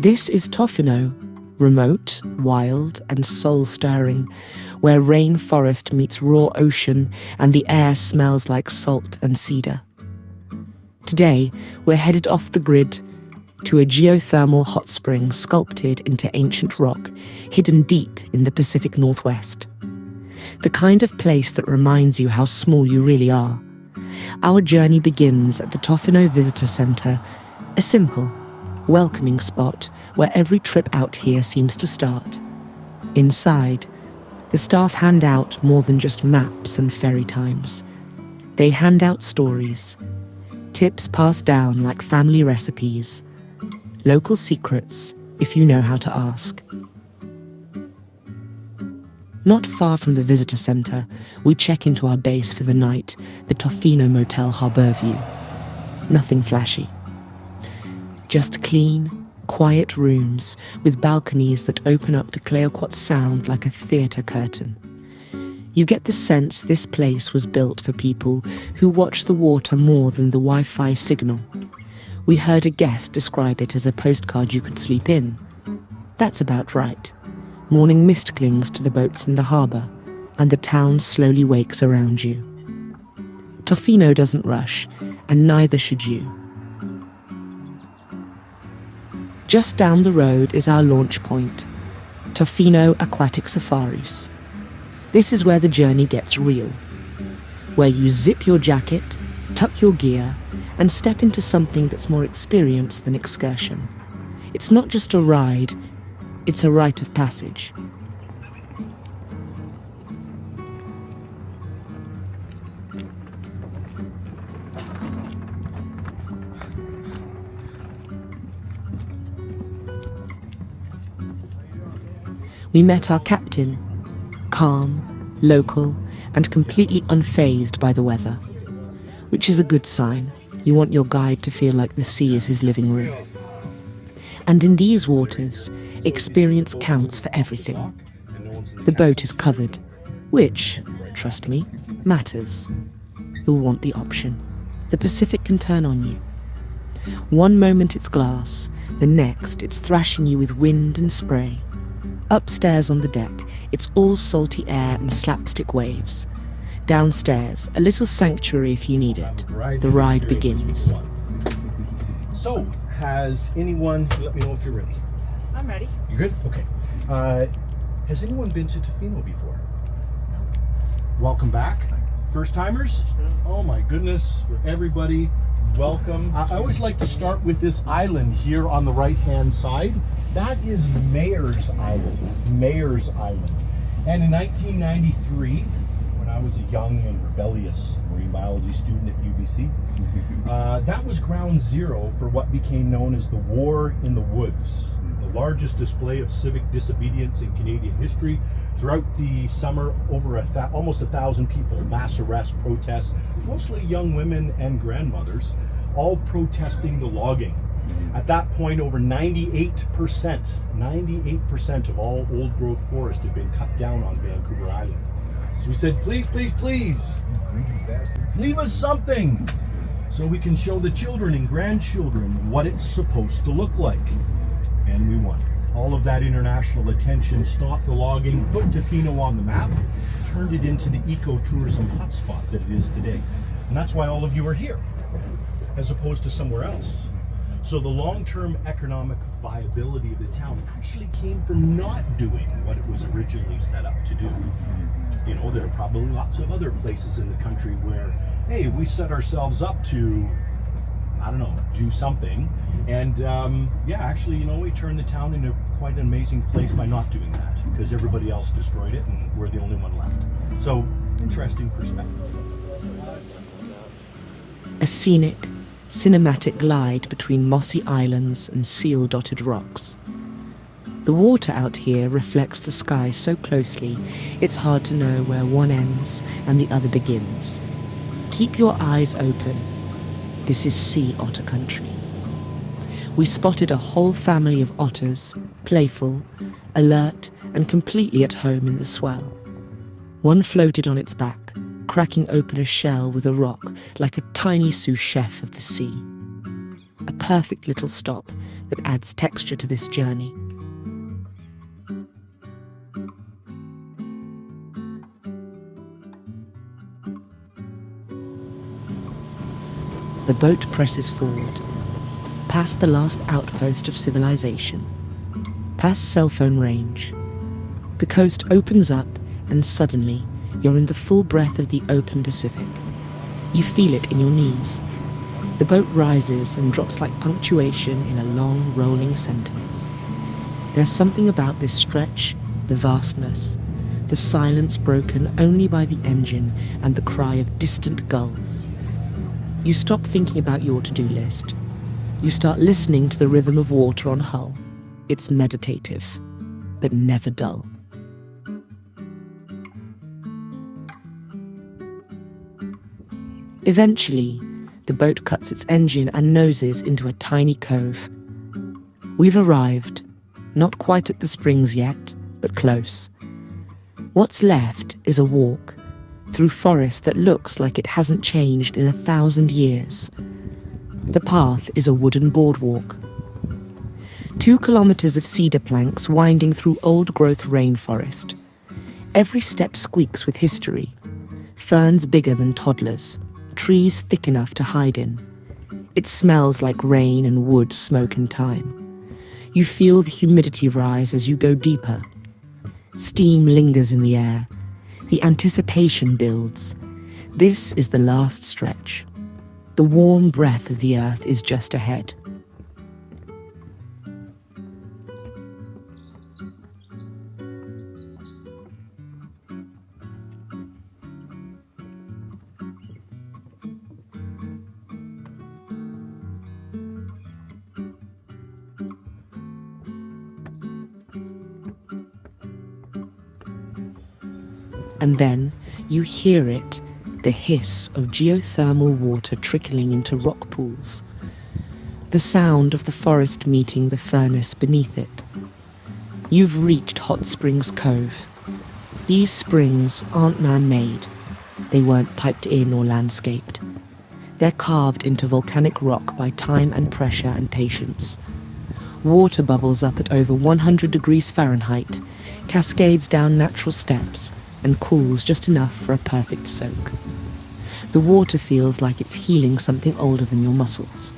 This is Tofino, remote, wild, and soul-stirring, where rainforest meets raw ocean and the air smells like salt and cedar. Today, we're headed off the grid to a geothermal hot spring sculpted into ancient rock, hidden deep in the Pacific Northwest. The kind of place that reminds you how small you really are. Our journey begins at the Tofino Visitor Centre, a simple, welcoming spot where every trip out here seems to start. Inside, the staff hand out more than just maps and ferry times. They hand out stories, tips passed down like family recipes, local secrets if you know how to ask. Not far from the visitor centre, we check into our base for the night, the Tofino Motel Harborview. Nothing flashy. Just clean, quiet rooms with balconies that open up to Clayoquot Sound like a theatre curtain. You get the sense this place was built for people who watch the water more than the Wi-Fi signal. We heard a guest describe it as a postcard you could sleep in. That's about right. Morning mist clings to the boats in the harbour, and the town slowly wakes around you. Tofino doesn't rush, and neither should you. Just down the road is our launch point, Tofino Aquatic Safaris. This is where the journey gets real, where you zip your jacket, tuck your gear, and step into something that's more experience than excursion. It's not just a ride, it's a rite of passage. We met our captain, calm, local, and completely unfazed by the weather, which is a good sign. You want your guide to feel like the sea is his living room. And in these waters, experience counts for everything. The boat is covered, which, trust me, matters. You'll want the option. The Pacific can turn on you. One moment it's glass, the next it's thrashing you with wind and spray. Upstairs on the deck, it's all salty air and slapstick waves. Downstairs, a little sanctuary if you need it. The ride begins. So, has anyone, let me know if you're ready. I'm ready. You good? Okay. Has anyone been to Tofino before? No. Welcome back. First timers? Oh my goodness, for everybody, welcome. I always like to start with this island here on the right hand side. That is Mayor's Island. Mayor's Island. And in 1993, when I was a young and rebellious marine biology student at UBC, that was ground zero for what became known as the War in the Woods, the largest display of civic disobedience in Canadian history. Throughout the summer, over almost 1,000 people, mass arrests, protests, mostly young women and grandmothers, all protesting the logging. At that point, over 98% of all old growth forest had been cut down on Vancouver Island. So we said, please, please, please, you greedy bastards, leave us something so we can show the children and grandchildren what it's supposed to look like. And we won. All of that international attention stopped the logging, put Tofino on the map, turned it into the ecotourism hotspot that it is today. And that's why all of you are here, as opposed to somewhere else. So the long-term economic viability of the town actually came from not doing what it was originally set up to do. You know, there are probably lots of other places in the country where, hey, we set ourselves up to, I don't know, do something. And yeah, actually, you know, we turned the town into quite an amazing place by not doing that, because everybody else destroyed it and we're the only one left. So, interesting perspective. A scenic, cinematic glide between mossy islands and seal-dotted rocks. The water out here reflects the sky so closely, it's hard to know where one ends and the other begins. Keep your eyes open. This is sea otter country. We spotted a whole family of otters, playful, alert, and completely at home in the swell. One floated on its back, cracking open a shell with a rock like a tiny sous chef of the sea. a perfect little stop that adds texture to this journey. The boat presses forward, past the last outpost of civilization, past cell phone range. The coast opens up and suddenly you're in the full breath of the open Pacific. You feel it in your knees. The boat rises and drops like punctuation in a long, rolling sentence. There's something about this stretch, the vastness, the silence broken only by the engine and the cry of distant gulls. You stop thinking about your to-do list. You start listening to the rhythm of water on hull. It's meditative, but never dull. Eventually, the boat cuts its engine and noses into a tiny cove. We've arrived, not quite at the springs yet, but close. What's left is a walk through forest that looks like it hasn't changed in 1,000 years. The path is a wooden boardwalk. 2 kilometers of cedar planks winding through old-growth rainforest. Every step squeaks with history. Ferns bigger than toddlers, trees thick enough to hide in. It smells like rain and wood smoke in time. You feel the humidity rise as you go deeper. Steam lingers in the air. The anticipation builds. This is the last stretch. The warm breath of the earth is just ahead. And then you hear it, the hiss of geothermal water trickling into rock pools. The sound of the forest meeting the furnace beneath it. You've reached Hot Springs Cove. These springs aren't man-made. They weren't piped in or landscaped. They're carved into volcanic rock by time and pressure and patience. Water bubbles up at over 100 degrees Fahrenheit, cascades down natural steps, and cools just enough for a perfect soak. The water feels like it's healing something older than your muscles.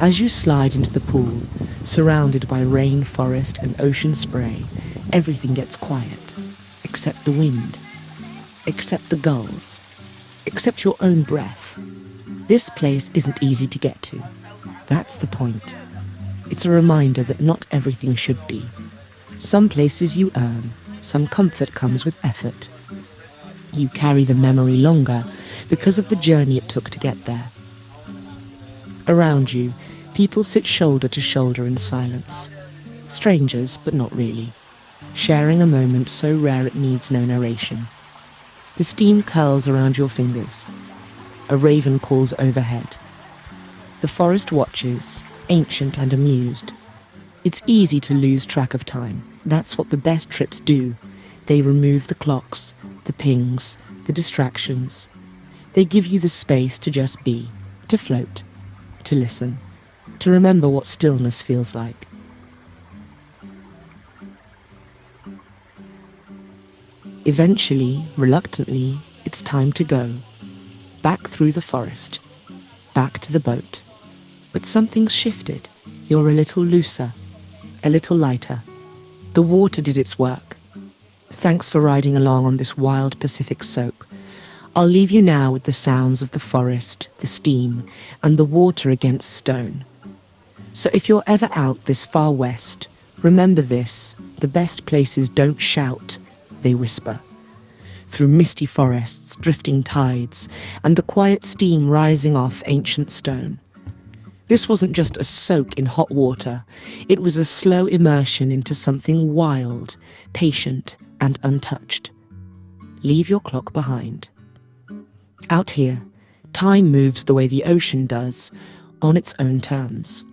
As you slide into the pool, surrounded by rainforest and ocean spray, everything gets quiet, except the wind, except the gulls, except your own breath. This place isn't easy to get to. That's the point. It's a reminder that not everything should be. Some places you earn, some comfort comes with effort. You carry the memory longer because of the journey it took to get there. Around you, people sit shoulder to shoulder in silence. Strangers, but not really. Sharing a moment so rare it needs no narration. The steam curls around your fingers. A raven calls overhead. The forest watches, ancient and amused. It's easy to lose track of time. That's what the best trips do. They remove the clocks, the pings, the distractions. They give you the space to just be, to float, to listen, to remember what stillness feels like. Eventually, reluctantly, it's time to go. Back through the forest. Back to the boat. But something's shifted. You're a little looser. A little lighter. The water did its work. Thanks for riding along on this wild Pacific soak. I'll leave you now with the sounds of the forest, the steam, and the water against stone. So if you're ever out this far west, remember this: the best places don't shout, they whisper. Through misty forests, drifting tides, and the quiet steam rising off ancient stone. This wasn't just a soak in hot water. It was a slow immersion into something wild, patient, and untouched. Leave your clock behind. Out here, time moves the way the ocean does, on its own terms.